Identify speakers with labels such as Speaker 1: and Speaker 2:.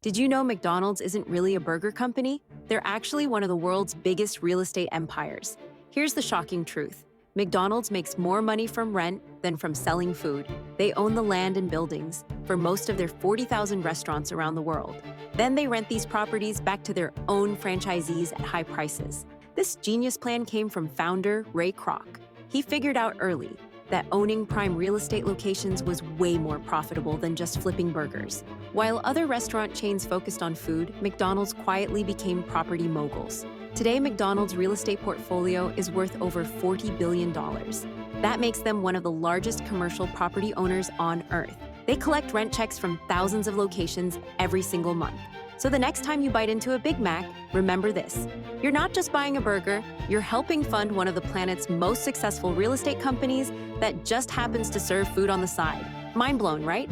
Speaker 1: Did you know McDonald's isn't really a burger company? They're actually one of the world's biggest real estate empires. Here's the shocking truth. McDonald's makes more money from rent than from selling food. They own the land and buildings for most of their 40,000 restaurants around the world. Then they rent these properties back to their own franchisees at high prices. This genius plan came from founder Ray Kroc. He figured out early that owning prime real estate locations was way more profitable than just flipping burgers. While other restaurant chains focused on food, McDonald's quietly became property moguls. Today, McDonald's real estate portfolio is worth over $40 billion. That makes them one of the largest commercial property owners on Earth. They collect rent checks from thousands of locations every single month. So the next time you bite into a Big Mac, remember this. You're not just buying a burger, you're helping fund one of the planet's most successful real estate companies that just happens to serve food on the side. Mind blown, right?